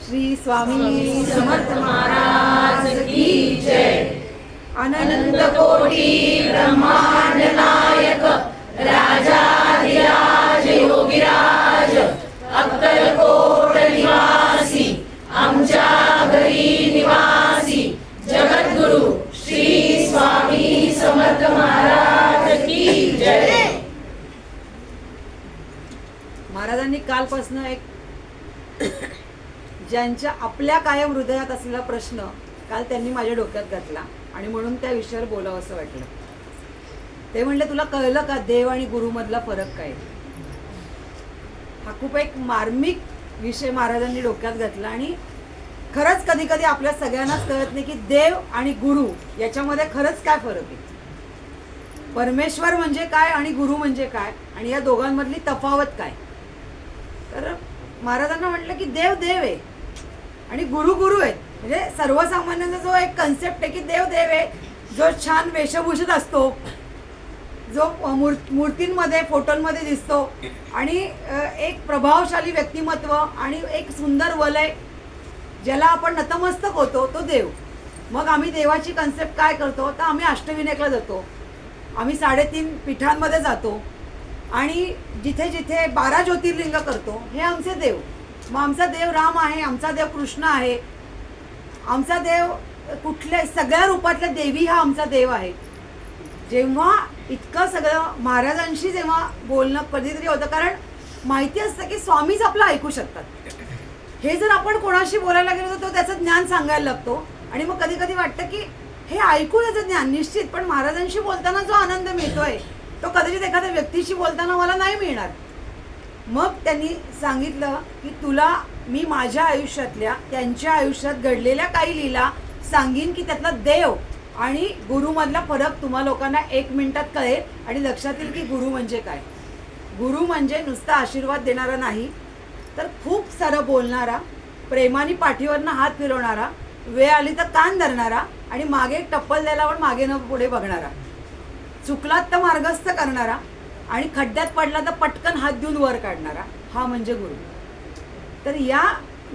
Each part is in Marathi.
श्री स्वामी समर्थ महाराज की जय। अनंत कोटी ब्रह्मांड नायक राजाधिराज योगीराज अक्कलकोट निवासी आमच्या घरी निवासी जगद्गुरु श्री स्वामी समर्थ महाराज की जय। महाराजांनी कालपासून एक ज्यांच्या आपल्या कायम हृदयात असलेला प्रश्न काल त्यांनी माझ्या डोक्यात घातला आणि म्हणून त्या विषयावर बोलावं असं वाटलं. ते म्हणले, तुला कळलं का देव आणि गुरुमधला फरक काय? हा खूप एक मार्मिक विषय महाराजांनी डोक्यात घातला आणि खरंच कधी कधी आपल्या सगळ्यांनाच कळत नाही की देव आणि गुरु याच्यामध्ये खरंच काय फरक आहे. परमेश्वर म्हणजे काय आणि गुरु म्हणजे काय आणि या दोघांमधली तफावत काय? तर महाराजांना म्हटलं की देव देव आहे आणि गुरु गुरु आहेत. म्हणजे सर्वसामान्यांचा जो एक कन्सेप्ट आहे की देव देव आहे, जो छान वेशभूषित असतो, जो मूर्तींमध्ये फोटोंमध्ये दिसतो आणि एक प्रभावशाली व्यक्तिमत्व आणि एक सुंदर वलय ज्याला आपण नतमस्तक होतो तो देव. मग आम्ही देवाची कन्सेप्ट काय करतो तर आम्ही अष्टविनायकला जातो, आम्ही 3.5 पीठांमध्ये जातो आणि जिथे जिथे 12 ज्योतिर्लिंग करतो. हे आमचे देव. मग आमचा देव राम आहे, आमचा देव कृष्ण आहे, आमचा देव कुठल्या सगळ्या रूपातल्या देवी हा आमचा देव आहे. जेव्हा इतकं सगळं महाराजांशी जेव्हा बोलणं कधीतरी होतं, कारण माहिती असतं की स्वामीच आपलं ऐकू शकतात. हे जर आपण कोणाशी बोलायला गेलो तर तो त्याचं ज्ञान सांगायला लागतो आणि मग कधी कधी वाटतं की हे ऐकू त्याचं ज्ञान निश्चित, पण महाराजांशी बोलताना जो आनंद मिळतोय तो कदाचित एखाद्या व्यक्तीशी बोलताना मला नाही मिळणार. मग त्यांनी सांगितलं की तुला मी माझ्या आयुष्यातल्या त्यांच्या आयुष्यात घडलेल्या काही लीला सांगीन की त्यातला देव आणि गुरुमधला फरक तुम्हा लोकांना 1 मिनिटात कळेल आणि लक्षात येईल की गुरु म्हणजे काय. गुरु म्हणजे नुसता आशीर्वाद देणारा नाही, तर खूप सारं बोलणारा, प्रेमाने पाठीवरनं हात फिरवणारा, वेळ आली तर कान धरणारा आणि मागे टप्पल द्यायला पण मागे न पुढे बघणारा, चुकलात तर मार्गस्थ करणारा आणि खड्ड्यात पडला तर पटकन हात देऊन वर काढणारा, हा म्हणजे गुरु. तर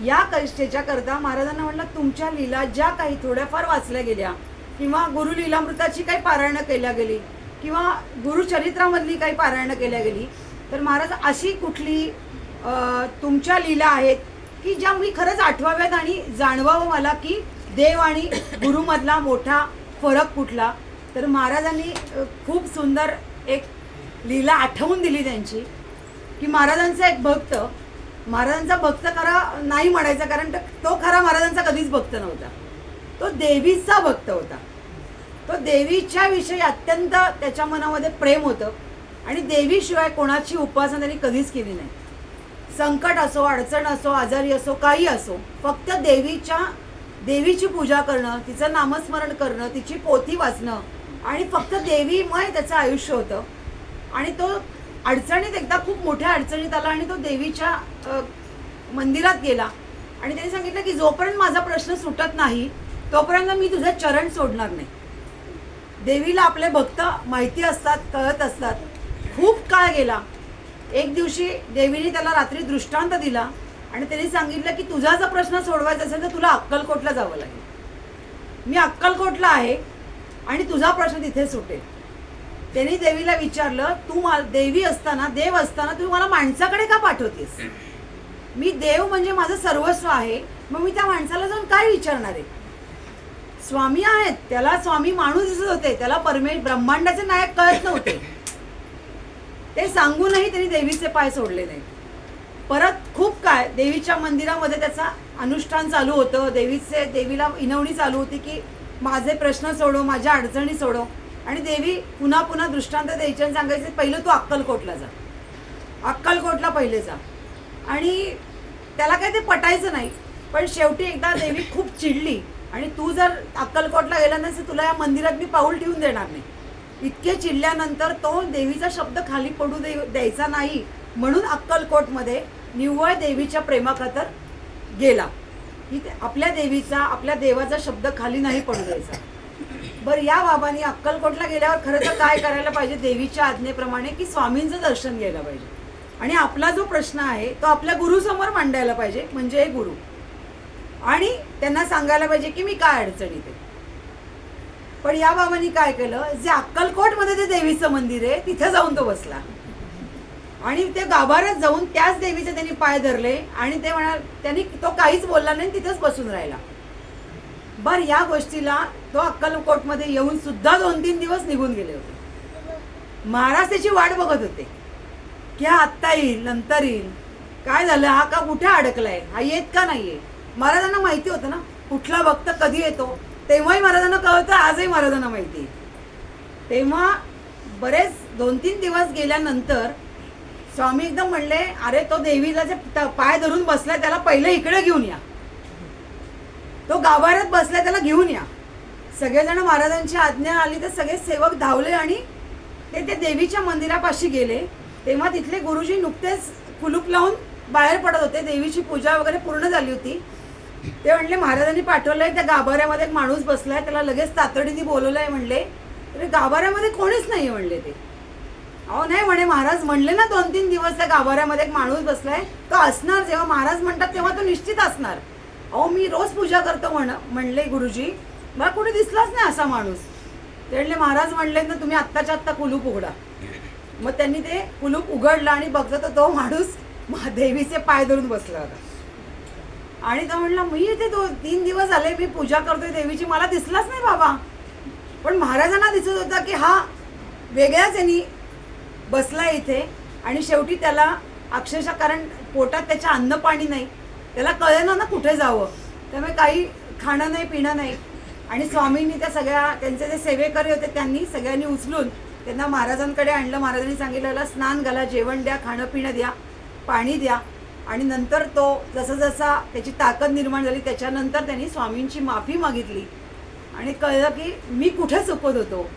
या कष्टेच्या करता महाराजांना म्हटलं, तुमच्या लीला ज्या काही थोड्याफार वाचल्या गेल्या किंवा गुरु लीलामृताची काही पारायणं केल्या गेली किंवा गुरुचरित्रामधली काही पारायणं केल्या गेली, तर महाराज अशी कुठली तुमच्या लीला आहेत की ज्या मी खरंच आठवाव्यात आणि जाणवावं मला की देव आणि गुरुमधला मोठा फरक कुठला. तर महाराजांनी खूप सुंदर एक लीला आठवून दिली त्यांची की महाराजांचा एक भक्त, महाराजांचा भक्त खरा नाही म्हणायचा कारण तो खरा महाराजांचा कधीच भक्त नव्हता, तो देवीचा भक्त होता. तो देवीच्या विषयी अत्यंत त्याच्या मनामध्ये प्रेम होतं आणि देवीशिवाय कोणाची उपासना त्यांनी कधीच केली नाही. संकट असो, अडचण असो, आजारी असो, काही असो, फक्त देवीची पूजा करणं, तिचं नामस्मरण करणं, तिची पोथी वाचणं आणि फक्त देवीमय त्याचं आयुष्य होतं. आणि तो अडचणीत एकदा खूप मोठ्या अडचणीत आला आणि तो देवीच्या मंदिरात गेला आणि त्यांनी सांगितलं की जोपर्यंत माझा प्रश्न सुटत नाही तोपर्यंत मी तुझे चरण सोडणार नाही. देवीला आपले भक्त माहिती असतात, कळत असतात. खूप काळ गेला. एक दिवशी देवीने त्याला रात्री दृष्टांत दिला आणि त्यांनी सांगितलं की तुझा जर प्रश्न सोडवायचा असेल तर तुला अक्कलकोटला जावं लागेल. मी अक्कलकोटला आहे आणि तुझा प्रश्न तिथे सुटेल. त्यांनी देवीला विचारलं, तू देव असताना तू मला माणसाकडे का पाठवतेस? मी देव म्हणजे माझं सर्वस्व आहे, मग मी त्या माणसाला जाऊन काय विचारणार आहे? स्वामी आहेत, त्याला स्वामी माणूस दिसत होते, त्याला ब्रह्मांडाचे नायक कळत नव्हते. ते सांगूनही त्यांनी देवीचे पाय सोडले नाही. परत खूप काय देवीच्या मंदिरामध्ये त्याचा अनुष्ठान चालू होतं, देवीला विनवणी चालू होती की माझे प्रश्न सोडव, माझ्या अडचणी सोडव. आणि देवी पुन्हा पुन्हा दृष्टांत द्यायचे आणि सांगायचे, पहिलं तू अक्कलकोटला जा, अक्कलकोटला पहिले जा. आणि त्याला काही ते पटायचं नाही. पण शेवटी एकदा देवी खूप चिडली आणि तू जर अक्कलकोटला गेला नसेल तुला या मंदिरात मी पाऊल ठेवून देणार नाही. इतके चिडल्यानंतर तो देवीचा शब्द खाली पडू द्यायचा नाही म्हणून अक्कलकोटमध्ये निव्वळ देवीच्या प्रेमाखातर गेला. आपल्या देवाचा शब्द खाली नाही पडू द्यायचा. बरं, या बाबांनी अक्कलकोटला गेल्यावर खरं तर काय करायला पाहिजे? देवीच्या आज्ञेप्रमाणे की स्वामींचं दर्शन घ्यायला पाहिजे आणि आपला जो प्रश्न आहे तो आपल्या गुरुसमोर मांडायला पाहिजे, म्हणजे गुरु. आणि त्यांना सांगायला पाहिजे की मी काय अडचणीत आहे. पण या बाबांनी काय केलं, जे अक्कलकोटमध्ये ते देवीचं मंदिर आहे तिथे जाऊन तो बसला आणि ते गाभाऱ्यात जाऊन त्याच देवीचे त्यांनी पाय धरले आणि ते त्यांनी तो काहीच बोलला नाही, तिथेच बसून राहिला. बर या गोष्टीला तो अक्कलकोटमध्ये येऊन सुद्धा 2-3 दिवस निघून गेले होते. महाराज त्याची वाट बघत होते की हा आत्ता येईल, नंतर येईल, काय झालं, हा का कुठे अडकलाय, हा येत का नाहीये. महाराजांना माहिती होतं ना कुठला भक्त कधी येतो, तेव्हाही महाराजांना कळतं, आजही महाराजांना माहिती आहे. तेव्हा बरेच 2-3 दिवस गेल्यानंतर स्वामी एकदम म्हणले, अरे तो देवीला जे पाय धरून बसलाय त्याला पहिले इकडे घेऊन या, तो गाभाऱ्यात बसलाय त्याला घेऊन या. सगळेजण महाराजांची आज्ञा आली तर सगळे सेवक धावले आणि ते देवीच्या मंदिरापाशी गेले. तेव्हा तिथले गुरुजी नुकतेच कुलूप लावून बाहेर पडत होते, देवीची पूजा वगैरे पूर्ण झाली होती. ते म्हणले महाराजांनी पाठवलंय, त्या गाभाऱ्यामध्ये एक माणूस बसलाय, त्याला लगेच तातडीने बोलवलंय. म्हणले तर गाभाऱ्यामध्ये कोणीच नाही म्हणले. ते अहो नाही म्हणे, महाराज म्हणले ना 2-3 दिवस त्या गाभाऱ्यामध्ये एक माणूस बसलाय, तो असणार, जेव्हा महाराज म्हणतात तेव्हा तो निश्चित असणार. अहो मी रोज पूजा करतो म्हणले गुरुजी, मला कुठे दिसलाच नाही असा माणूस. ते म्हणले महाराज म्हणले ना तुम्ही आत्ताच्या आत्ता कुलूप उघडा. मग त्यांनी ते कुलूप उघडलं आणि बघतो तर तो माणूस देवीचे पाय धरून बसला होता. आणि तो म्हणला, मी इथे 3 दिवस झाले मी पूजा करतोय देवीची, मला दिसलाच नाही बाबा. पण महाराजांना दिसत होता की हा वेगळ्याच यांनी बसला इथे. आणि शेवटी त्याला अक्षरशः, कारण पोटात त्याच्या अन्न पाणी नाही, त्याला कळेना ना कुठे जावं, त्यामुळे काही खाणं नाही, पिणं नाही. आणि स्वामींनी त्या सगळ्या, त्यांचे जे सेवेकरी होते त्यांनी सगळ्यांनी उचलून त्यांना महाराजांकडे आणलं. महाराजांनी सांगितलं स्नान घाला, जेवण द्या, खाणं पिणं द्या, पाणी द्या. आणि नंतर तो जसं जसा त्याची ताकद निर्माण झाली त्याच्यानंतर त्यांनी स्वामींची माफी मागितली आणि कळलं की मी कुठे चुकत होतो,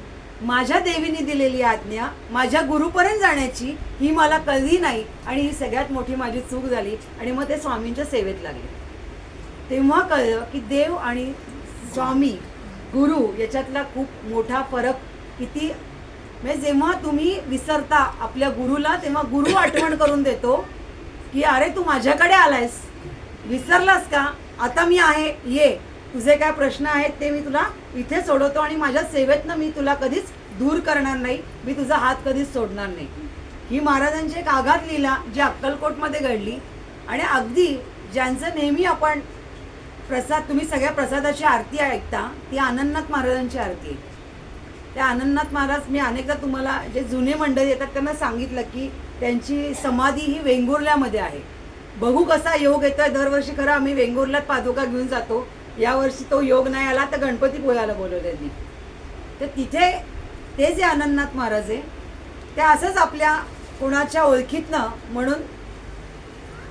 माझ्या देवीने दिलेली आज्ञा माझ्या गुरुपर्यंत जाण्याची ही मला कळली नाही आणि ही सगळ्यात मोठी माझी चूक झाली. आणि मग ते स्वामींच्या सेवेत लागले. तेव्हा कळलं की देव आणि स्वामी गुरु याच्यातला खूप मोठा फरक किती. म्हणजे जेव्हा तुम्ही विसरता आपल्या गुरुला तेव्हा गुरु आठवण करून देतो की अरे तू माझ्याकडे आलायस, विसरलास का, आता मी आहे, ये, तुझे काय प्रश्न आहेत ते मी तुला इथे सोडवतो आणि माझ्या सेवेतनं मी तुला कधीच दूर करणार नाही, मी तुझा हात कधीच सोडणार नाही. ही महाराजांची एक आघात लीला जी अक्कलकोटमध्ये घडली. आणि अगदी ज्यांचं नेहमी आपण तुम्ही सगळ्या प्रसादाची आरती ऐकता, ती आनंदनाथ महाराजांची आरती आहे. त्या आनंदनाथ महाराज, मी अनेकदा तुम्हाला जे जुने मंडळी येतात त्यांना सांगितलं की त्यांची समाधी ही वेंगुर्ल्यामध्ये आहे. बघू कसा योग येतोय. दरवर्षी खरं आम्ही वेंगुर्ल्यात पादुका घेऊन जातो, यावर्षी तो योग नाही आला तर गणपतीपुळ्याला बोलवले त्यांनी. तर तिथे ते जे आनंदनाथ महाराज आहे ते असंच आपल्या कोणाच्या ओळखीतनं म्हणून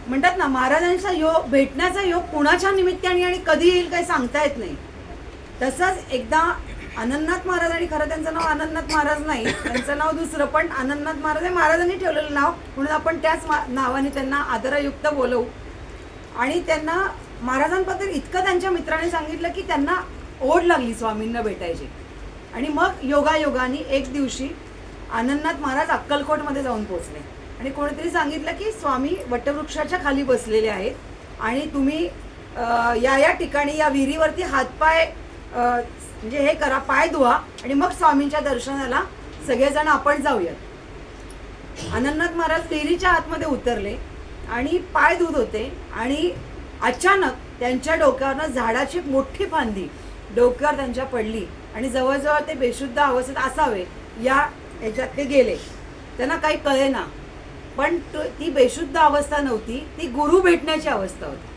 म्हणतात ना, महाराजांचा योग भेटण्याचा योग कुणाच्या निमित्ताने आणि कधी येईल काही सांगता येत नाही. तसंच एकदा आनंदनाथ महाराज, आणि खरं त्यांचं नाव आनंदनाथ महाराज नाही, त्यांचं नाव दुसरं, पण आनंदनाथ महाराज हे महाराजांनी ठेवलेलं नाव म्हणून आपण त्याच नावाने त्यांना आदरयुक्त बोलवू. आणि त्यांना महाराजांबद्दल इतकं त्यांच्या मित्राने सांगितलं की त्यांना ओढ लागली स्वामींना भेटायची. आणि मग योगायोगाने एक दिवशी आनंदनाथ महाराज अक्कलकोटमध्ये जाऊन पोहोचले आणि कोणीतरी सांगितलं की स्वामी वटवृक्षाच्या खाली बसलेले आहेत आणि तुम्ही या ठिकाणी या विहिरीवरती हातपाय म्हणजे हे करा, पाय धुवा आणि मग स्वामींच्या दर्शनाला सगळेजण आपण जाऊयात. आनंदनाथ महाराज विहिरीच्या आतमध्ये उतरले आणि पाय धुत होते आणि अचानक त्यांच्या डोक्यावरनं झाडाची मोठी फांदी डोक्यावर त्यांच्या पडली आणि जवळजवळ ते बेशुद्ध अवस्थेत असावे याच्यात ते गेले. त्यांना काही कळेना, पण ती बेशुद्ध अवस्था नव्हती, ती गुरु भेटण्याची अवस्था होती.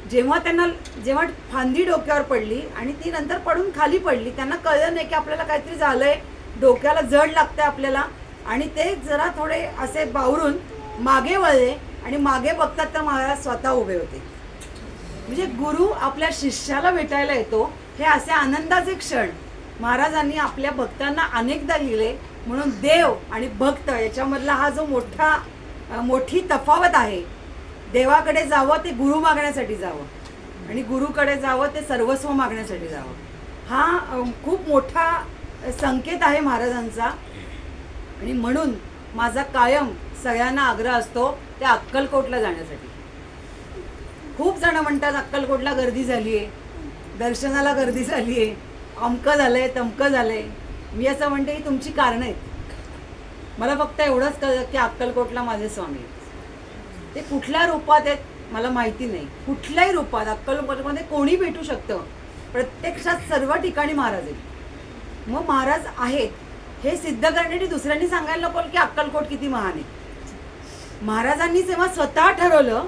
जेव्हा फांदी डोक्यावर पडली आणि ती नंतर पडून खाली पडली, त्यांना कळलं नाही की आपल्याला काहीतरी झालंय, डोक्याला जड लागतंय आपल्याला. आणि ते जरा थोडे असे बावरून मागे वळले आणि मागे बघतात तर महाराज स्वतः उभे होते. म्हणजे गुरु आपल्या शिष्याला भेटायला येतो हे असे आनंदाचे क्षण महाराजांनी आपल्या भक्तांना अनेकदा लिहिले. म्हणून देव आणि भक्त याच्यामधला हा जो मोठी तफावत आहे, देवाकडे जावं ते गुरु मागण्यासाठी जावं आणि गुरुकडे जावं ते सर्वस्व मागण्यासाठी जावं, हा खूप मोठा संकेत आहे महाराजांचा. आणि म्हणून माझा कायम सगळ्यांना आग्रह असतो त्या अक्कलकोटला जाण्यासाठी. खूप जण म्हणतात अक्कलकोटला गर्दी झाली आहे, दर्शनाला गर्दी झाली आहे, अमकं झालं आहे, तमकं झालं आहे. मी असं म्हणते की तुमची कारणं आहेत. मला फक्त एवढंच कळलं की अक्कलकोटला माझे स्वामी आहेत. ते कुठल्या रूपात आहेत मला माहिती नाही. कुठल्याही रूपात अक्कलकोटमध्ये कोणी भेटू शकतं. प्रत्यक्षात सर्व ठिकाणी महाराज आहेत. मग महाराज आहेत हे सिद्ध करण्यासाठी दुसऱ्यांनी सांगायला नको की अक्कलकोट किती महान आहे. महाराजांनी जेव्हा स्वतः ठरवलं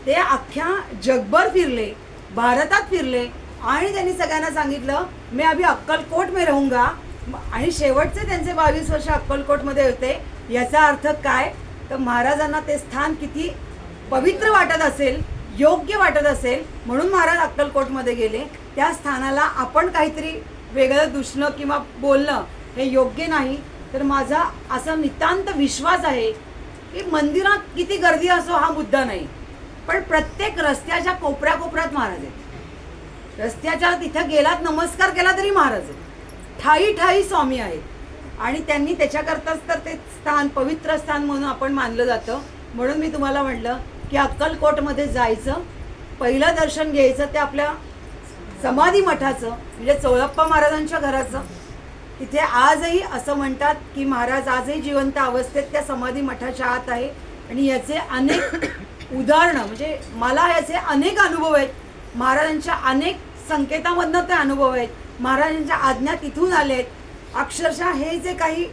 ते अख्ख्या जगभर फिरले, भारतात फिरले आणि त्यांनी सगळ्यांना सांगितलं मी अभी अक्कलकोट में रहूंगा. आणि शेवटचे त्यांचे 22 वर्ष अक्कलकोटमध्ये होते. याचा अर्थ काय तर महाराजांना ते स्थान किती पवित्र वाटत असेल, योग्य वाटत असेल म्हणून महाराज अक्कलकोटमध्ये गेले. त्या स्थानाला आपण काहीतरी वेगळं दुसणं किंवा बोलणं हे योग्य नाही. तर माझा असा नितांत विश्वास आहे की मंदिरात किती गर्दी असो हा मुद्दा नाही, पण प्रत्येक रस्त्याच्या कोपऱ्यात महाराज आहेत. रस्त्याच्या तिथं गेलात नमस्कार केला तरी महाराज आहेत. ठाई ठाई स्वामी आहेत आणि त्यांनी त्याच्याकरताच तर ते स्थान पवित्र स्थान म्हणून आपण मानलं जातं. म्हणून मी तुम्हाला म्हटलं की अक्कलकोटमध्ये जायचं, पहिलं दर्शन घ्यायचं ते आपल्या समाधी मठाचं म्हणजे चोळप्पा महाराजांच्या घराचं. तिथे आजही असं म्हणतात की महाराज आजही जिवंत अवस्थेत त्या समाधी मठाच्या आत आहे. आणि याचे अनेक उदाहरणं म्हणजे मला याचे अनेक अनुभव आहेत. महाराजांच्या अनेक संकेतामधनं ते अनुभव आहेत. महाराजांच्या आज्ञा तिथून आले आहेत. अक्षरशः हे जे काही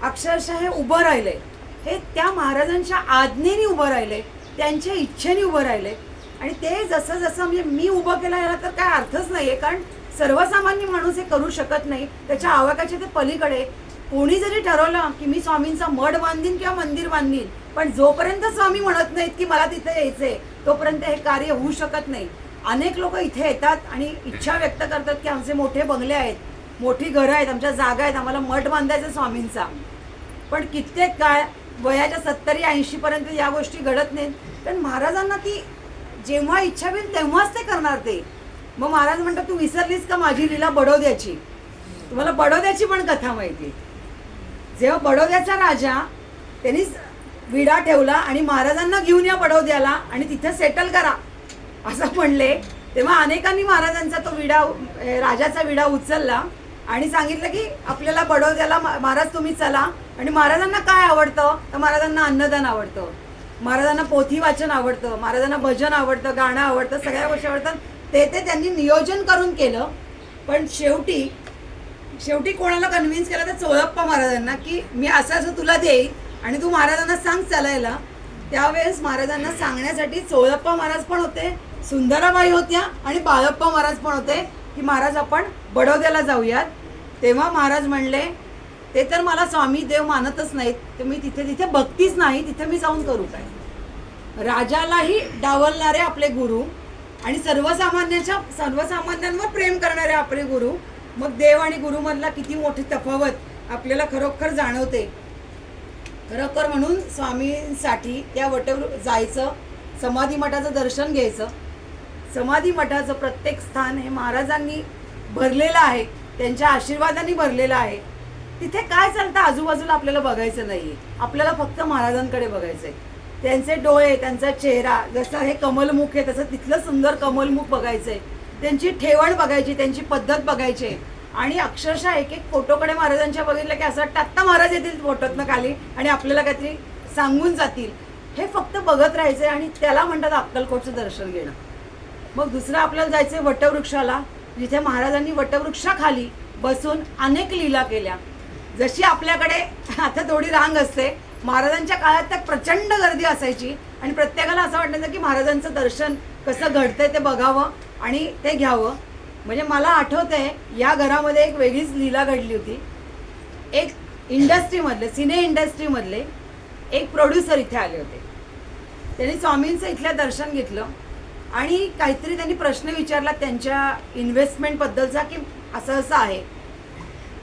अक्षरशः हे उभं राहिले हे त्या महाराजांच्या आज्ञेने उभं राहिले, त्यांच्या इच्छेने उभं राहिले. आणि ते जसं जसं म्हणजे मी उभं केलं याला तर काय अर्थच नाही आहे, कारण सर्वसामान्य माणूस हे करू शकत नाही. त्याच्या आवाकाच्या ते पलीकडे कोणी जरी ठरवलं की मी स्वामींचा मठ बांधीन किंवा मंदिर बांधीन, पण जोपर्यंत स्वामी म्हणत नाहीत की मला तिथे यायचंय तोपर्यंत हे कार्य होऊ शकत नाही. अनेक लोक इथे येतात आणि इच्छा व्यक्त करतात की आमचे मोठे बंगले आहेत, मोठी घरं आहेत, आमच्या जागा आहेत, आम्हाला मठ बांधायचा स्वामींचा. पण कित्येक काळ वयाच्या 70-80 पर्यंत या गोष्टी घडत नाहीत. पण महाराजांना ती जेव्हा इच्छा होईल तेव्हाच ते करणार ते. मग महाराज म्हणतात तू विसरलीस का माझी लीला बडोद्याची. तुम्हाला बडोद्याची पण कथा माहिती आहे. जेव्हा बडोद्याचा राजा त्यांनी विडा ठेवला आणि महाराजांना घेऊन या बडोद्याला आणि तिथे सेटल करा असं म्हणले, तेव्हा अनेकांनी महाराजांचा तो विडा राजाचा विडा उचलला आणि सांगितलं की आपल्याला बडोद्याला महाराज तुम्ही चला. आणि महाराजांना काय आवडतं तर महाराजांना अन्नदान आवडतं, महाराजांना पोथी वाचन आवडतं, महाराजांना भजन आवडतं, गाणं आवडतं, सगळ्या गोष्टी आवडतात. ते त्यांनी नियोजन करून केलं. पण शेवटी कोणाला कन्व्हिन्स केलं तर चोळप्पा महाराजांना की मी असं असं तुला देईन आणि तू महाराजांना सांग चालायला. त्यावेळेस महाराजांना सांगण्यासाठी चोळप्पा महाराज पण होते, सुंदराबाई होत्या आणि बाळप्पा महाराज पण होते की महाराज आपण बडोद्याला जाऊयात. तेव्हा महाराज म्हणले ते तर मला स्वामी देव मानतच नाहीत, तर मी तिथे भक्तीच नाही, तिथे मी जाऊन करू काय. राजालाही डावलणारे आपले गुरु आणि सर्वसामान्यांवर प्रेम करणारे आपले गुरु. मग देव आणि गुरुमधला किती मोठी तफावत आपल्याला खरोखर जाणवते. खरोखर म्हणून स्वामींसाठी त्या जायचं, समाधी मठाचं दर्शन घ्यायचं. समाधी मठाचं प्रत्येक स्थान हे महाराजांनी भरलेलं आहे, त्यांच्या आशीर्वादांनी भरलेलं आहे. तिथे काय चालतं आजूबाजूला आपल्याला बघायचं नाही, आपल्याला फक्त महाराजांकडे बघायचं आहे. त्यांचे डोळे, त्यांचा चेहरा, जसं हे कमलमुख आहे तसं तिथलं सुंदर कमलमुख बघायचं आहे, त्यांची ठेवण बघायची, त्यांची पद्धत बघायची. आणि अक्षरशः एक फोटोकडे महाराजांच्या बघितलं की असं वाटतं आत्ता महाराज येतील फोटोतनं खाली आणि आपल्याला काहीतरी सांगून जातील. हे फक्त बघत राहायचं आणि त्याला म्हणतात अक्कलकोटचं दर्शन घेणं. मग दुसरं आपल्याला जायचं आहे वटवृक्षाला, जिथे महाराजांनी वटवृक्षाखाली बसून अनेक लीला केल्या. जशी आपल्याकडे आता थोडी रांग असते, महाराजांच्या काळात तर प्रचंड गर्दी असायची आणि प्रत्येकाला असं वाटायचं की महाराजांचं दर्शन कसं घडतंय ते बघावं आणि ते घ्यावं. म्हणजे मला आठवतंय या घरामध्ये एक वेगळीच लीला घडली होती. एक इंडस्ट्रीमधले, सिने इंडस्ट्रीमधले एक प्रोड्युसर इथे आले होते. त्यांनी स्वामींचं इथल्या दर्शन घेतलं आणि काहीतरी त्यांनी प्रश्न विचारला त्यांच्या इन्व्हेस्टमेंटबद्दलचा की असं असं आहे.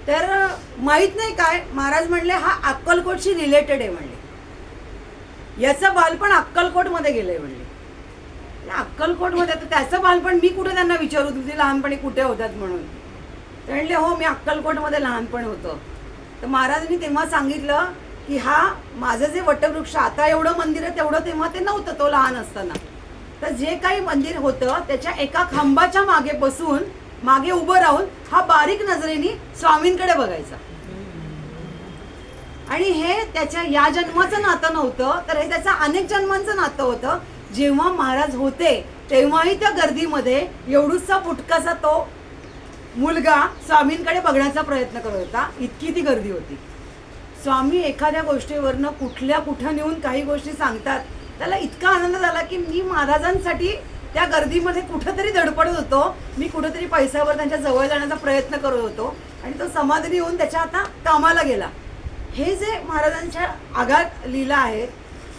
तर माहीत नाही काय महाराज म्हणले हा अक्कलकोटशी रिलेटेड आहे म्हणले, याचं बालपण अक्कलकोटमध्ये गेलंय म्हणले. अक्कलकोटमध्ये तर त्याचं बालपण मी कुठे त्यांना विचारू तुझी लहानपणी कुठे होतात म्हणून. ते म्हणले हो मी अक्कलकोटमध्ये लहानपण होतं. तर महाराजांनी तेव्हा सांगितलं की हा माझं जे वटवृक्ष आता एवढं मंदिर आहे तेवढं तेव्हा ते नव्हतं तो लहान असताना. तर जे काही मंदिर होतं त्याच्या एका खांबाच्या मागे बसून, मागे उभं राहून हा बारीक नजरेने स्वामींकडे बघायचा. आणि हे त्याच्या या जन्माचं नातं नव्हतं, तर हे त्याचं अनेक जन्मांचं नातं होतं. जेव्हा महाराज होते तेव्हाही त्या गर्दीमध्ये एवढूसा बुटकाचा तो मुलगा स्वामींकडे बघण्याचा प्रयत्न करत होता, इतकी ती गर्दी होती. स्वामी एखाद्या गोष्टीवरनं कुठं नेऊन काही गोष्टी सांगतात. त्याला इतका आनंद झाला की मी महाराजांसाठी त्या गर्दीमध्ये कुठंतरी धडपडत होतो, मी कुठंतरी पैशावर त्यांच्या जवळ जाण्याचा प्रयत्न करत होतो, आणि तो समाधानी येऊन त्याच्या आता कामाला गेला. हे जे महाराजांच्या आगात लीला आहेत,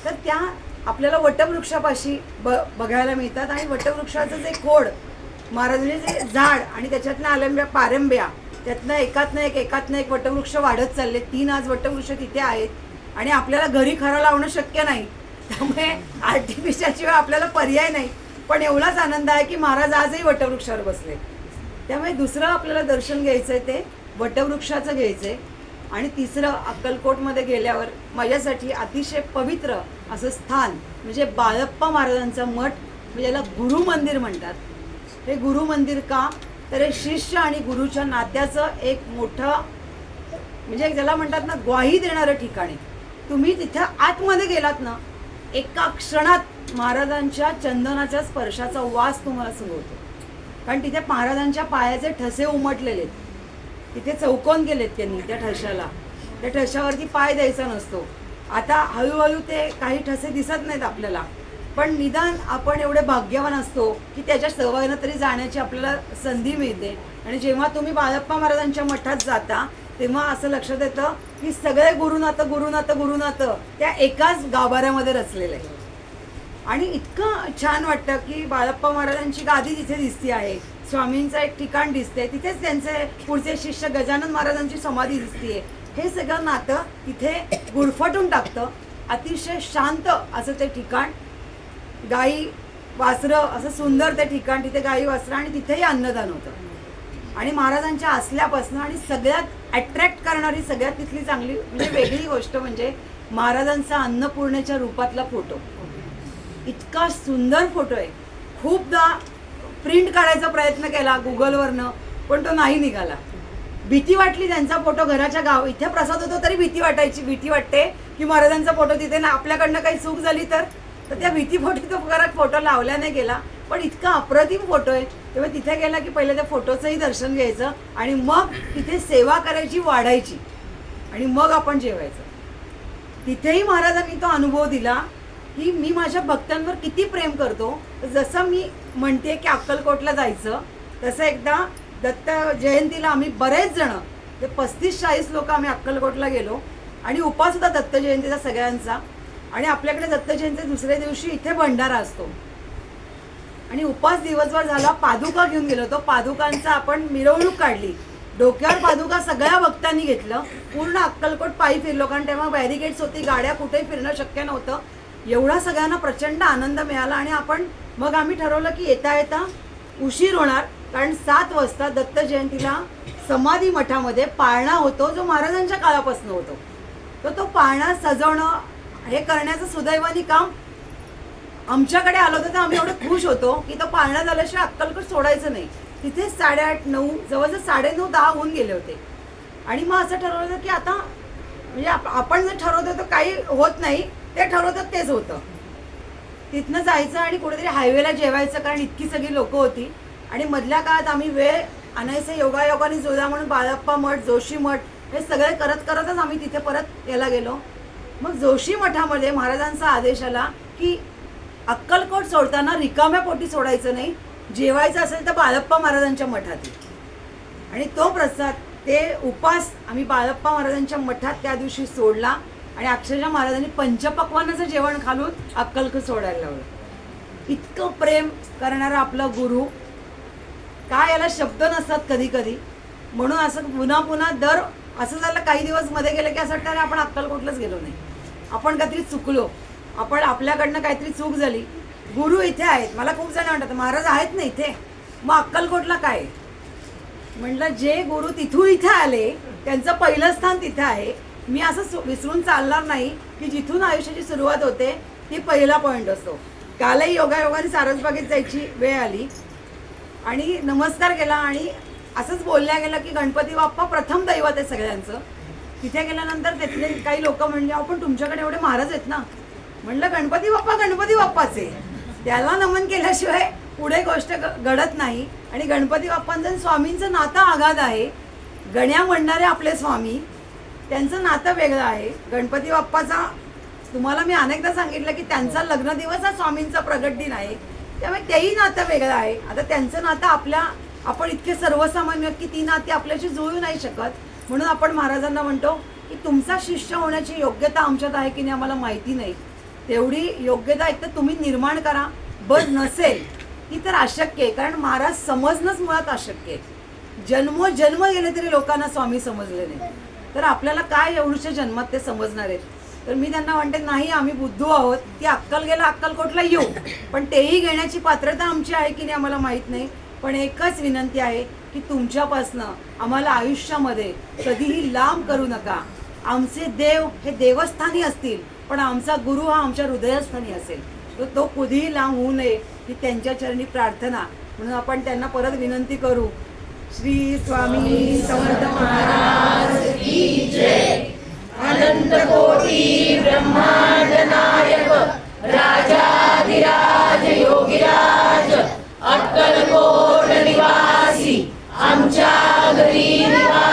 तर त्या आपल्याला वटवृक्षापाशी बघायला मिळतात. आणि वटवृक्षाचं जे खोड, महाराजांचे जे झाड आणि त्याच्यातनं आलेल्या पारंब्या, त्यातनं एकातनं एक वटवृक्ष वाढत चालले. 3 आज वटवृक्ष तिथे आहेत. आणि आपल्याला घरी खरं लावणं शक्य नाही, त्यामुळे आर्टिफिशियलशिवाय आपल्याला पर्याय नाही. पण एवढाच आनंद आहे की महाराज आजही वटवृक्षावर बसले. त्यामुळे दुसरं आपल्याला दर्शन घ्यायचं आहे ते वटवृक्षाचं घ्यायचं आहे. आणि तिसरं, अक्कलकोटमध्ये गेल्यावर माझ्यासाठी अतिशय पवित्र असं स्थान म्हणजे बाळप्पा महाराजांचा मठ, म्हणजे याला गुरु मंदिर म्हणतात. हे गुरु मंदिर का, तर हे शिष्य आणि गुरुच्या नात्याचं एक मोठं, म्हणजे ज्याला म्हणतात ना, ग्वाही देणारं ठिकाण आहे. तुम्ही तिथं आतमध्ये गेलात ना, एका क्षणात महाराजांच्या चंदनाच्या स्पर्शाचा वास तुम्हाला सुरू होतो. कारण तिथे महाराजांच्या पायाचे ठसे उमटलेले आहेत. तिथे चौकोन केलेत त्यांनी त्या ठशाला. त्या ठशावरती पाय द्यायचा नसतो. आता हळूहळू ते काही ठसे दिसत नाहीत आपल्याला, पण निदान आपण एवढे भाग्यवान असतो की त्याच्या सवयीनं तरी जाण्याची आपल्याला संधी मिळते. आणि जेव्हा तुम्ही बाळप्पा महाराजांच्या मठात जाता तेव्हा असं लक्षात येतं की सगळे गुरुनातं त्या एकाच गाभाऱ्यामध्ये रचलेलं आहे. आणि इतकं छान वाटतं की बाळप्पा महाराजांची गादी तिथे दिसती आहे, स्वामींचं एक ठिकाण दिसते, तिथेच त्यांचे पुढचे शिष्य गजानन महाराजांची समाधी दिसतीये. हे सगळं नातं तिथे गुरफटून टाकतं. अतिशय शांत असं ते ठिकाण, गाई वासरं असं सुंदर ते ठिकाण, तिथे गाई वासरं आणि तिथेही अन्नदान होतं. आणि महाराजांच्या असल्यापासून आणि सगळ्यात अट्रॅक्ट करणारी सगळ्यात तिथली चांगली म्हणजे वेगळी गोष्ट म्हणजे महाराजांचा अन्नपूर्णेच्या रूपातला फोटो. इतका सुंदर फोटो आहे. खूपदा प्रिंट काढायचा प्रयत्न केला गुगलवरनं, पण तो नाही निघाला. भीती वाटली त्यांचा फोटो घराच्या इथे प्रसाद होतो तरी भीती वाटते की महाराजांचा फोटो तिथे ना, आपल्याकडनं काही चूक झाली तर त्या भीतीपोटी तो घरात फोटो लावला नाही गेला. पण इतका अप्रतिम फोटो आहे. तेव्हा तिथे गेला की पहिले त्या फोटोचंही दर्शन घ्यायचं आणि मग तिथे सेवा करायची, वाढायची, आणि मग आपण जेवायचं. तिथेही महाराजांनी तो अनुभव दिला की मी माझ्या भक्तांवर किती प्रेम करतो. जसं मी म्हणते की अक्कलकोटला जायचं, तसं एकदा दत्त जयंतीला आम्ही बरेच जण, ते 35-40 लोक आम्ही अक्कलकोटला गेलो आणि उपास होता दत्त जयंतीचा सगळ्यांचा. आणि आपल्याकडे दत्त जयंती दुसऱ्या दिवशी इथे भंडारा असतो. आणि उपास दिवसभर झाला, पादुका घेऊन गेलो होतो. पादुकांचा आपण मिरवणूक काढली, डोक्यावर पादुका सगळ्या भक्तांनी घेतलं. पूर्ण अक्कलकोट पायी फिरलो, कारण तेव्हा बॅरिकेड्स होती, गाड्या कुठेही फिरणं शक्य नव्हतं. एवढा सगळ्यांना प्रचंड आनंद मिळाला. आणि मग आम्ही ठरवलं की येता उशीर होणार, कारण 7 वाजता दत्त जयंतीला समाधी मठामध्ये पाळणा होतो, जो महाराजांच्या काळापासून होतो. तो पाळणा सजवणं हे करण्याचं सुदैवानी काम आमच्याकडे आलं होतं. तर आम्ही एवढे खुश होतो की तो पाळणा झाल्याशिवाय अक्कलकोट सोडायचं नाही. तिथे 8:30-9 जवळजवळ 9:30-10 होऊन गेले होते. आणि मग असं ठरवलं की आता म्हणजे आपण जे ठरवतो तर काही होत नाही, ते ठरवतात तेच होतं. तिथनं जायचं आणि कुठेतरी हायवेला जेवायचं, कारण इतकी सगळी लोकं होती. आणि मधल्या काळात आम्ही वेळ आणायचं योगायोगाने जोडा म्हणून बाळप्पा मठ, जोशी मठ हे सगळे करतच आम्ही तिथे परत यायला गेलो. मग जोशी मठामध्ये महाराजांचा आदेश आला की अक्कलकोट सोडताना रिकाम्या पोटी सोडायचं नाही, जेवायचं असेल तर बाळप्पा महाराजांच्या मठात. आणि तो प्रसाद, ते उपास आम्ही बाळप्पा महाराजांच्या मठात त्या दिवशी सोडला. आणि अक्षरशः महाराजांनी पंचपक्वान्नाचं जेवण घालून अक्कलकोट सोडायला लावलं. इतकं प्रेम करणारा आपला गुरु, काय याला शब्द नसतात कधी कधी. म्हणून असं पुन्हा दर असं झालं, काही दिवस मध्ये गेले की असं वाटतं आपण अक्कलकोटलाच गेलो नाही, आपण काहीतरी चुकलो, आपल्याकडनं काहीतरी चूक झाली. गुरु इथे आहेत. मला खूप जण म्हणतात महाराज आहेत ना इथे, मग अक्कलकोटला काय. म्हटलं जे गुरु तिथून इथे आले त्यांचं पहिलं स्थान तिथे आहे. मी असं विसरून चालणार नाही की जिथून आयुष्याची सुरुवात होते ती पहिला पॉईंट असतो. कालही योगायोगाने सारसबागेत जायची वेळ आली आणि नमस्कार केला आणि असंच बोलल्या गेलं की गणपती बाप्पा प्रथम दैवत आहे सगळ्यांचं. तिथे गेल्यानंतर तिथले काही लोक म्हणले आपण तुमच्याकडे एवढे महाराज आहेत ना. म्हणलं गणपती बाप्पाच आहे, त्याला नमन केल्याशिवाय पुढे गोष्ट घडत नाही. आणि गणपती बाप्पांचं स्वामींचं नातं आगाध आहे. गण्या म्हणणारे आपले स्वामी, त्यांचं नातं वेगळं आहे. गणपती बाप्पाचा तुम्हाला मी अनेकदा सांगितलं की त्यांचा लग्न दिवस हा स्वामींचा प्रगट दिन आहे, त्यामुळे तेही नातं वेगळं आहे. आता त्यांचं नातं आपण इतके सर्वसामान्य की ती नाती आपल्याशी जुळू नाही शकत. म्हणून आपण महाराजांना म्हणतो की तुमचा शिष्य होण्याची योग्यता आमच्यात आहे की नाही आम्हाला माहिती नाही, तेवढी योग्यता एक तर तुम्ही निर्माण करा. बस नसेल ती तर अशक्य आहे, कारण महाराज समजणंच मुळात अशक्य आहे. जन्म गेले तरी लोकांना स्वामी समजले नाही, तर आपल्याला काय एवढ्याच्या जन्मात ते समजणार आहेत. तर मी त्यांना म्हणते नाही, आम्ही बुद्धू आहोत, ती अक्कल गेला अक्कलकोटला येऊ, पण तेही घेण्याची पात्रता आमची आहे की नाही आम्हाला माहीत नाही. पण एकच विनंती आहे की तुमच्यापासनं आम्हाला आयुष्यामध्ये कधीही लांब करू नका. आमचे देव हे देवस्थानी असतील, पण आमचा गुरु हा आमच्या हृदयस्थानी असेल, तर तो कधीही लांब होऊ नये ही त्यांच्या चरणी प्रार्थना. म्हणून आपण त्यांना परत विनंती करू. श्री स्वामी समर्थ महाराज की जय. अनंत कोटी ब्रह्मांड नायक राजाधिराज योगीराज अक्कलकोट निवासी आमच्या घरी निवासी